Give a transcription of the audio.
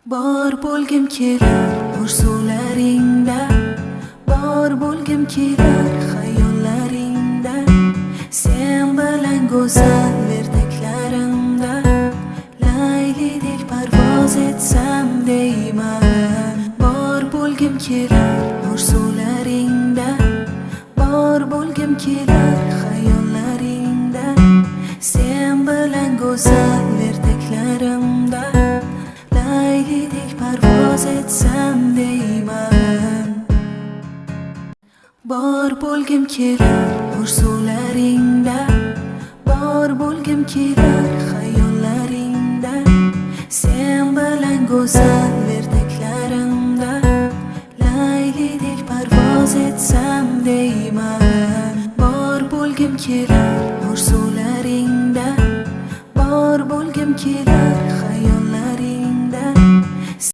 Bor bo'lgim kelar orzularingda, bor bo'lgim kelar xayollaringda, sen bilan go'zal ertaklarimda laylidek parvoz etsam deyman. Bor bo'lgim kelar orzularingda, bor bo'lgim kelar xayollaringda, sen bilan go'zal ertaklarimda laylidek parvoz etsam deyman. Bor bo'lgim kelar orzularingda, bor bo'lgim kelar xayollaringda, sen bilan go'zal ertaklarimda laylidek parvoz etsam deyman. Bor bo'lgim kelar orzularingda, bor bo'lgim kelar